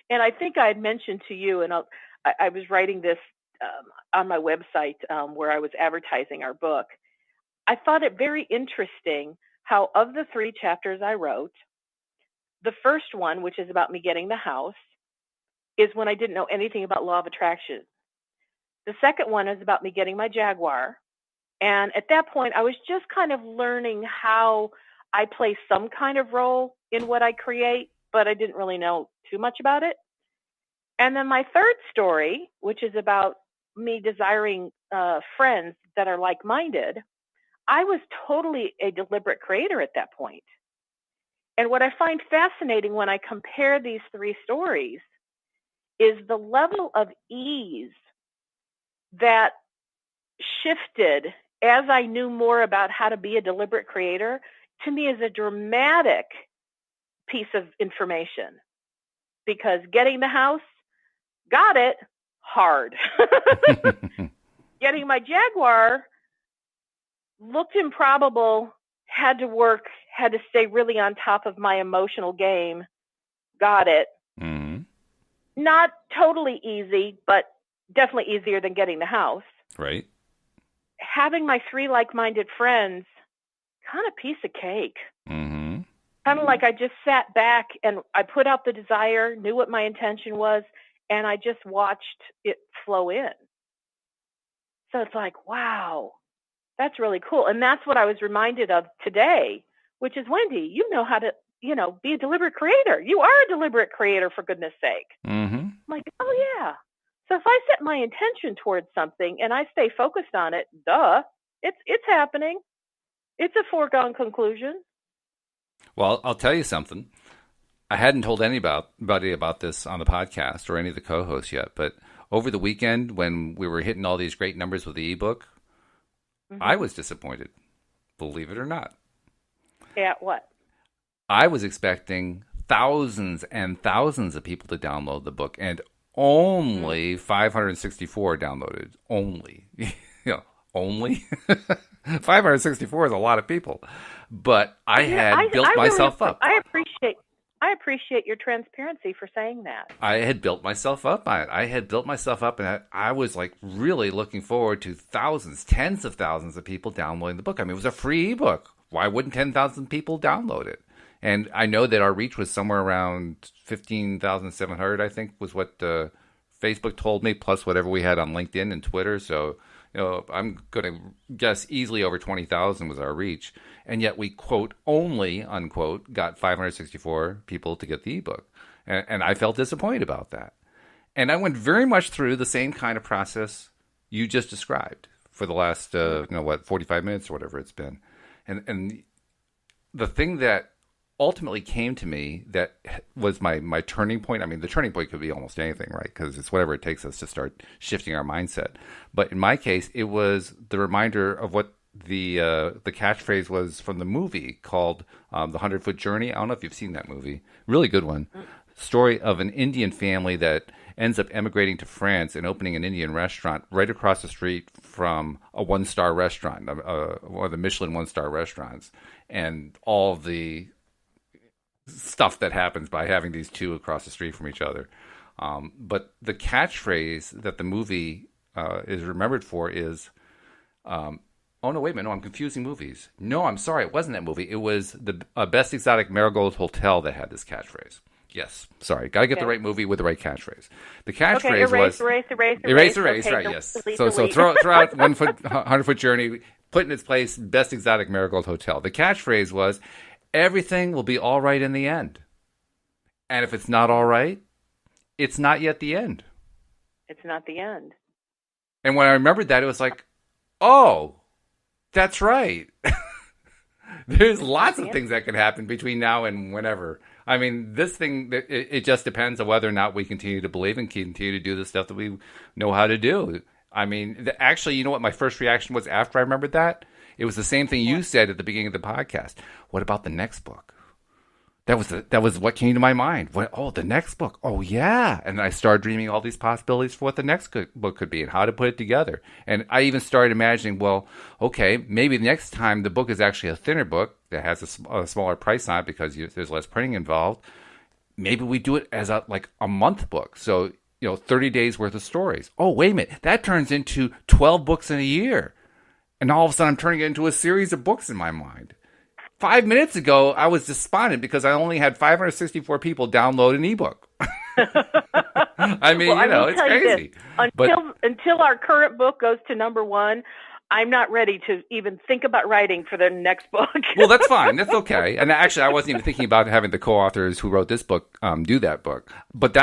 And I think I had mentioned to you, and I was writing this on my website where I was advertising our book. I thought it very interesting how of the 3 chapters I wrote, the first one, which is about me getting the house, is when I didn't know anything about law of attraction. The second one is about me getting my Jaguar. And at that point, I was just kind of learning how I play some kind of role in what I create, but I didn't really know too much about it. And then my third story, which is about me desiring friends that are like-minded, I was totally a deliberate creator at that point. And what I find fascinating when I compare these 3 stories is the level of ease that shifted as I knew more about how to be a deliberate creator. To me is a dramatic piece of information because getting the house, got it, hard. Getting my Jaguar looked improbable, had to work, had to stay really on top of my emotional game, got it. Mm-hmm. Not totally easy, but definitely easier than getting the house. Right. Having my 3 like-minded friends, kind of piece of cake. Mm-hmm. Kind of like I just sat back and I put out the desire, knew what my intention was, and I just watched it flow in. So it's like, wow, that's really cool. And that's what I was reminded of today, which is, Wendy, you know how to, be a deliberate creator. You are a deliberate creator, for goodness sake. Mm-hmm. I'm like, oh, yeah. So if I set my intention towards something and I stay focused on it, it's happening. It's a foregone conclusion. Well, I'll tell you something. I hadn't told anybody about this on the podcast or any of the co-hosts yet, but over the weekend when we were hitting all these great numbers with the ebook, I was disappointed, believe it or not. Yeah, what? I was expecting thousands and thousands of people to download the book, and only 564 downloaded. Only. Only? 564 is a lot of people. But I had built myself up. I appreciate your transparency for saying that. I had built myself up on it. I had built myself up, and I was like really looking forward to thousands, tens of thousands of people downloading the book. I mean, it was a free ebook. Why wouldn't 10,000 people download it? And I know that our reach was somewhere around 15,700, I think, was what Facebook told me, plus whatever we had on LinkedIn and Twitter. So, I'm going to guess easily over 20,000 was our reach. And yet we, quote, only, unquote, got 564 people to get the ebook. And I felt disappointed about that. And I went very much through the same kind of process you just described for the last, 45 minutes or whatever it's been. And the thing that ultimately came to me that was my turning point. I mean, the turning point could be almost anything, right? Because it's whatever it takes us to start shifting our mindset. But in my case, it was the reminder of what the catchphrase was from the movie called The 100-Foot Journey. I don't know if you've seen that movie. Really good one. Story of an Indian family that ends up emigrating to France and opening an Indian restaurant right across the street from a one-star restaurant, one of the Michelin one-star restaurants, and all the stuff that happens by having these two across the street from each other. But the catchphrase that the movie is remembered for is, oh, no, wait a minute. No, I'm confusing movies. No, I'm sorry. It wasn't that movie. It was the Best Exotic Marigold Hotel that had this catchphrase. Yes. Sorry. Got to get the right movie with the right catchphrase. The catchphrase was... Erase, okay, right, yes. So throw out 100-Foot Journey, put in its place Best Exotic Marigold Hotel. The catchphrase was, everything will be all right in the end. And if it's not all right, it's not yet the end. It's not the end. And when I remembered that, it was like, oh, that's right. There's lots of things that can happen between now and whenever. I mean, this thing, it just depends on whether or not we continue to believe and continue to do the stuff that we know how to do. I mean, actually, you know what my first reaction was after I remembered that? It was the same thing you said at the beginning of the podcast. What about the next book? That was what came to my mind. The next book. Oh, yeah. And I started dreaming all these possibilities for what the next book could be and how to put it together. And I even started imagining, well, okay, maybe the next time the book is actually a thinner book that has a smaller price on it because there's less printing involved. Maybe we do it as a month book. So, 30 days worth of stories. Oh, wait a minute. That turns into 12 books in a year. And all of a sudden I'm turning it into a series of books in my mind. 5 minutes ago, I was despondent because I only had 564 people download an ebook. I mean, it's crazy. Until our current book goes to number one, I'm not ready to even think about writing for the next book. Well, that's fine. That's okay. And actually, I wasn't even thinking about having the co-authors who wrote this book do that book. But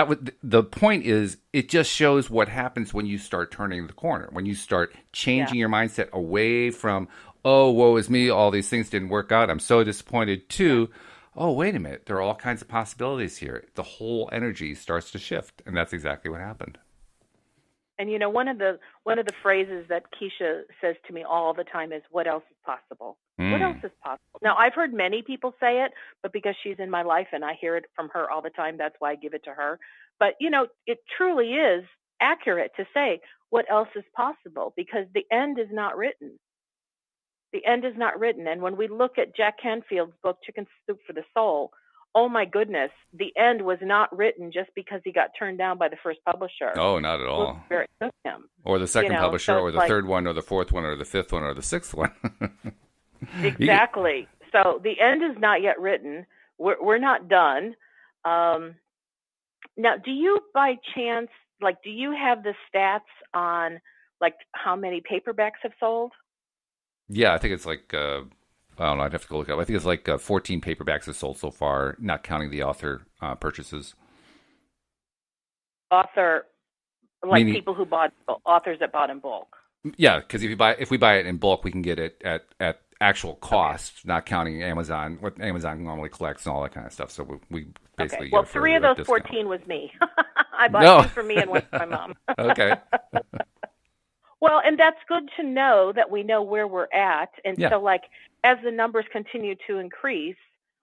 the point is, it just shows what happens when you start turning the corner, when you start changing your mindset away from, oh, woe is me, all these things didn't work out, I'm so disappointed, to, oh, wait a minute, there are all kinds of possibilities here. The whole energy starts to shift, and that's exactly what happened. And one of the phrases that Keisha says to me all the time is, "What else is possible? What else is possible?" Now, I've heard many people say it, but because she's in my life and I hear it from her all the time, that's why I give it to her. But it truly is accurate to say, "What else is possible?" Because the end is not written. The end is not written. And when we look at Jack Canfield's book, Chicken Soup for the Soul, oh my goodness, the end was not written just because he got turned down by the first publisher. Oh, not at all. Where it took him. Or the second publisher, or the third one, or the fourth one, or the fifth one, or the sixth one. Exactly. So the end is not yet written. We're not done. Now, do you by chance, do you have the stats on, how many paperbacks have sold? Yeah, I think it's I don't know, I'd have to go look up. I think it's 14 paperbacks have sold so far, not counting the author purchases. Author, meaning, people who bought, authors that bought in bulk. Yeah, because if we buy it in bulk, we can get it at actual cost, not counting Amazon, what Amazon normally collects and all that kind of stuff. So we basically Well, 3 of those 14 was me. I bought two for me and one for my mom. Okay. Well, and that's good to know that we know where we're at. And so, like, as the numbers continue to increase,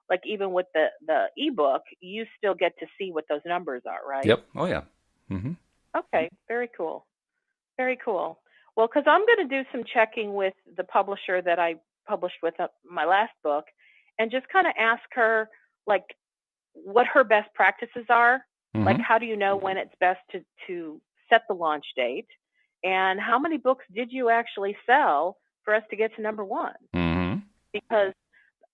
like even with the ebook, you still get to see what those numbers are, right? Yep. Oh, yeah. Mm-hmm. Okay. Very cool. Very cool. Well, because I'm going to do some checking with the publisher that I published with my last book and just kind of ask her, like, what her best practices are. Mm-hmm. Like, how do you know when it's best to set the launch date? And how many books did you actually sell for us to get to number one? Mm-hmm. Because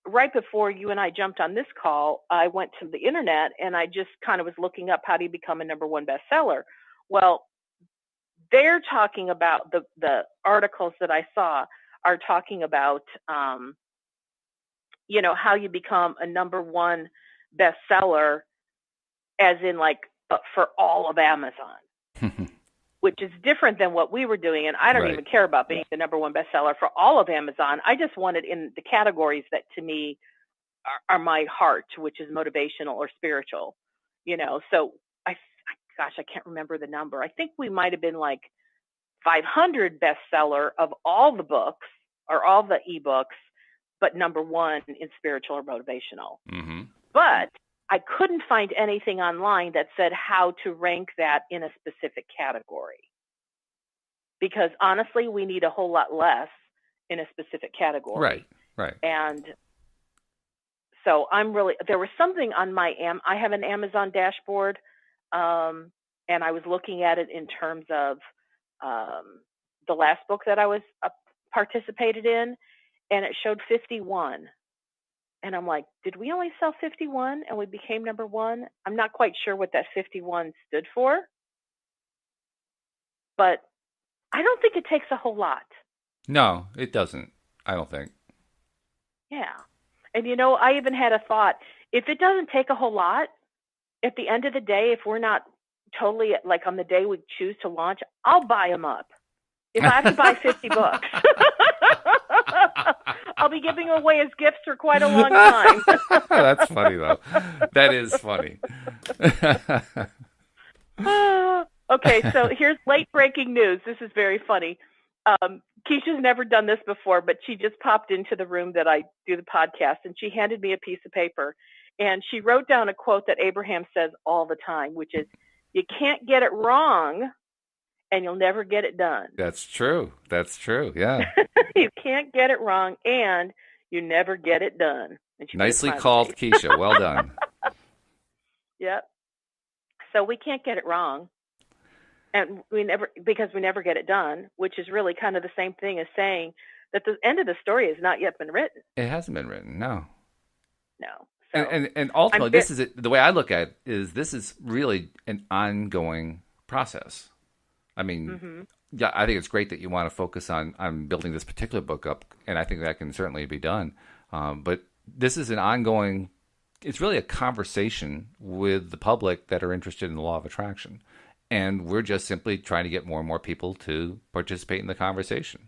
right before you and I jumped on this call, I went to the internet and I just kind of was looking up how do you become a number one bestseller. Well, they're talking about the articles that I saw are talking about, you know, how you become a number one bestseller, as in like for all of Amazon. Which is different than what we were doing. And I don't even care about being the number one bestseller for all of Amazon. I just want it in the categories that to me are my heart, which is motivational or spiritual, you know? So I can't remember the number. I think we might've been like 500 bestseller of all the books or all the ebooks, but number one in spiritual or motivational. Mm-hmm. But I couldn't find anything online that said how to rank that in a specific category. Because honestly, we need a whole lot less in a specific category. Right. And so there was something on I have an Amazon dashboard, and I was looking at it in terms of the last book that I was participated in, and it showed 51. And I'm like, did we only sell 51 and we became number one? I'm not quite sure what that 51 stood for, but I don't think it takes a whole lot. No, it doesn't. I don't think. Yeah. And, you know, I even had a thought, if it doesn't take a whole lot, at the end of the day, if we're not totally, like on the day we choose to launch, I'll buy them up. If I have to buy 50 books. I'll be giving away as gifts for quite a long time. That's funny, though. That is funny. Okay, so here's late breaking news. This is very funny. Keisha's never done this before, but she just popped into the room that I do the podcast, and she handed me a piece of paper. And she wrote down a quote that Abraham says all the time, which is, you can't get it wrong, and you'll never get it done. That's true. Yeah. You can't get it wrong, and you never get it done. Nicely called, Keisha. Well done. Yep. So we can't get it wrong, and because we never get it done, which is really kind of the same thing as saying that the end of the story has not yet been written. It hasn't been written. No. So and ultimately, the way I look at it is this is really an ongoing process. I mean, yeah, I think it's great that you want to focus on building this particular book up, and I think that can certainly be done. But this is an ongoing, it's really a conversation with the public that are interested in the law of attraction. And we're just simply trying to get more and more people to participate in the conversation,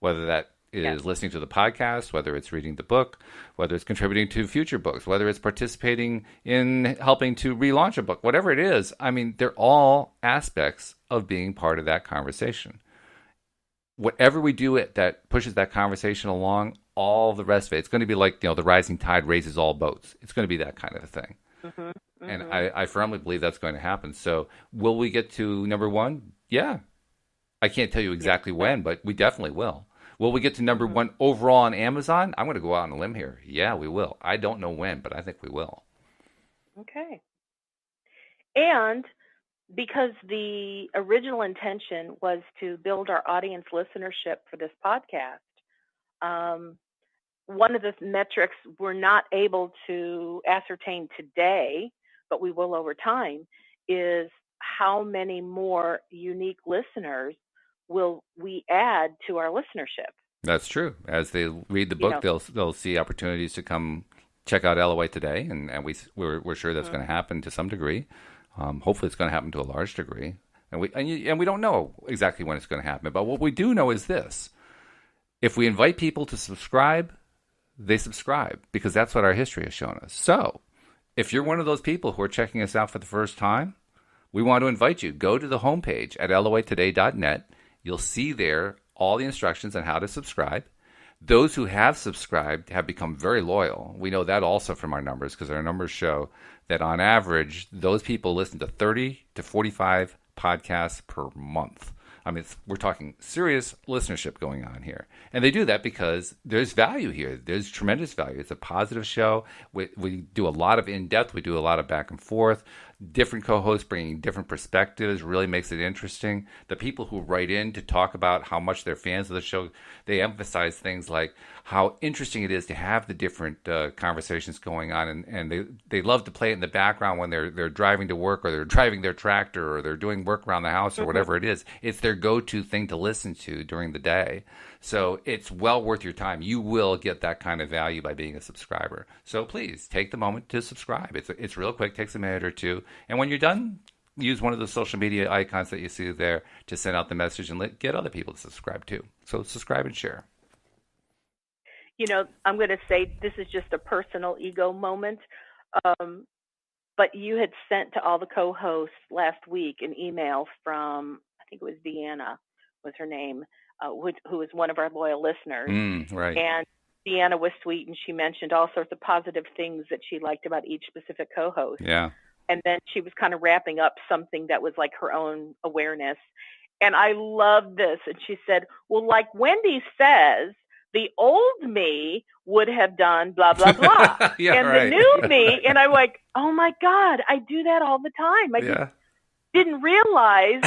whether that is listening to the podcast, whether it's reading the book, whether it's contributing to future books, whether it's participating in helping to relaunch a book, whatever it is. I mean, they're all aspects of being part of that conversation. Whatever we do that pushes that conversation along, all the rest of it, it's going to be like, the rising tide raises all boats. It's going to be that kind of a thing. Mm-hmm, mm-hmm. And I firmly believe that's going to happen. So will we get to number one? Yeah. I can't tell you exactly when, but we definitely will. Will we get to number one overall on Amazon? I'm going to go out on a limb here. Yeah, we will. I don't know when, but I think we will. Okay. And because the original intention was to build our audience listenership for this podcast, one of the metrics we're not able to ascertain today, but we will over time, is how many more unique listeners will we add to our listenership. That's true. As they read the book, they'll see opportunities to come check out LOA today, and we're sure that's going to happen to some degree. Hopefully, it's going to happen to a large degree, and we don't know exactly when it's going to happen. But what we do know is this: if we invite people to subscribe, they subscribe, because that's what our history has shown us. So, if you're one of those people who are checking us out for the first time, we want to invite you. Go to the homepage at loatoday.net. You'll see there all the instructions on how to subscribe. Those who have subscribed have become very loyal. We know that also from our numbers, because our numbers show that on average, those people listen to 30 to 45 podcasts per month. I mean, we're talking serious listenership going on here. And they do that because there's value here. There's tremendous value. It's a positive show. We do a lot of in-depth. We do a lot of back and forth. Different co-hosts bringing different perspectives really makes it interesting. The people who write in to talk about how much they're fans of the show, they emphasize things like how interesting it is to have the different conversations going on. And they love to play it in the background when they're driving to work, or they're driving their tractor, or they're doing work around the house, or whatever it is. It's their go-to thing to listen to during the day. So it's well worth your time. You will get that kind of value by being a subscriber. So please take the moment to subscribe. It's real quick, takes a minute or two. And when you're done, use one of the social media icons that you see there to send out the message and get other people to subscribe too. So subscribe and share. You know, I'm going to say this is just a personal ego moment, but you had sent to all the co-hosts last week an email from, I think it was Deanna was her name, who is one of our loyal listeners. Right. And Deanna was sweet, and she mentioned all sorts of positive things that she liked about each specific co-host. Yeah. And then she was kind of wrapping up something that was like her own awareness. And I love this. And she said, well, like Wendy says, the old me would have done blah, blah, blah. Yeah, and right. the new me, and I'm like, oh my God, I do that all the time. I just didn't realize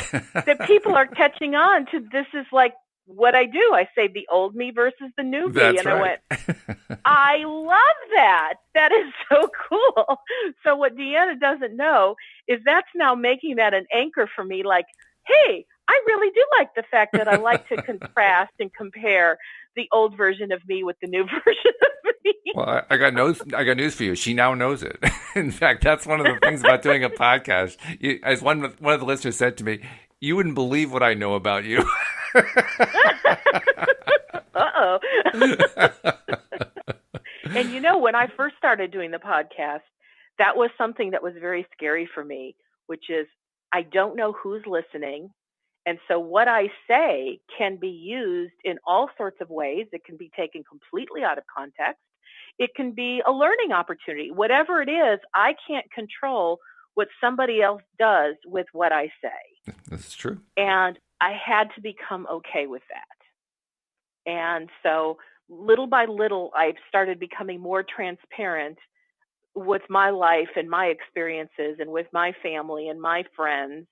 that people are catching on to this is like what I do. I say the old me versus the new me. That's and right. I went, I love that. That is so cool. So what Deanna doesn't know is that's now making that an anchor for me. Like, hey, I really do like the fact that I like to contrast and compare the old version of me with the new version of me. Well, I got news for you. She now knows it. In fact, that's one of the things about doing a podcast. As one of the listeners said to me, you wouldn't believe what I know about you. Uh-oh. And you know, when I first started doing the podcast, that was something that was very scary for me, which is I don't know who's listening. And so what I say can be used in all sorts of ways. It can be taken completely out of context. It can be a learning opportunity. Whatever it is, I can't control what somebody else does with what I say. This is true. And I had to become okay with that. And so little by little, I've started becoming more transparent with my life and my experiences and with my family and my friends.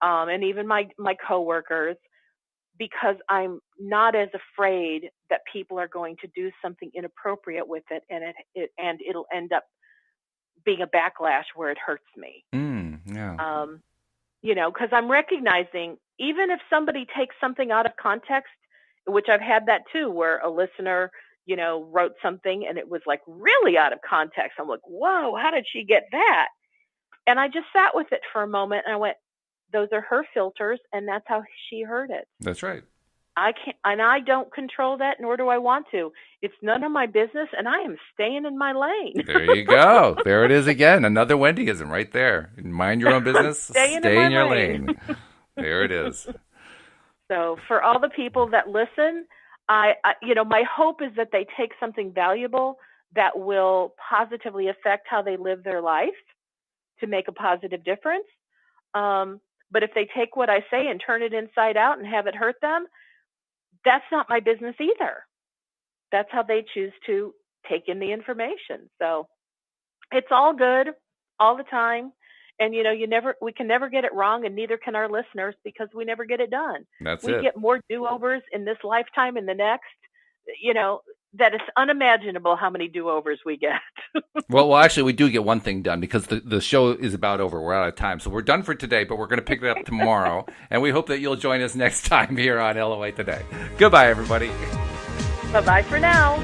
And even my coworkers, because I'm not as afraid that people are going to do something inappropriate with it, and it'll end up being a backlash where it hurts me. Yeah. You know, because I'm recognizing even if somebody takes something out of context, which I've had that too, where a listener, you know, wrote something and it was like really out of context. I'm like, whoa, how did she get that? And I just sat with it for a moment and I went, those are her filters, and that's how she heard it. That's right. I can't, and I don't control that, nor do I want to. It's none of my business, and I am staying in my lane. There you go. There it is again. Another Wendyism right there. Mind your own business. Stay in your lane. There it is. So for all the people that listen, I you know, my hope is that they take something valuable that will positively affect how they live their life to make a positive difference. But if they take what I say and turn it inside out and have it hurt them, that's not my business either. That's how they choose to take in the information. So it's all good all the time. And, you know, we can never get it wrong, and neither can our listeners, because we never get it done. We get more do-overs in this lifetime and the next, you know, that it's unimaginable how many do-overs we get. Well, actually, we do get one thing done, because the show is about over. We're out of time. So we're done for today, but we're going to pick it up tomorrow. And we hope that you'll join us next time here on LOA Today. Goodbye, everybody. Bye-bye for now.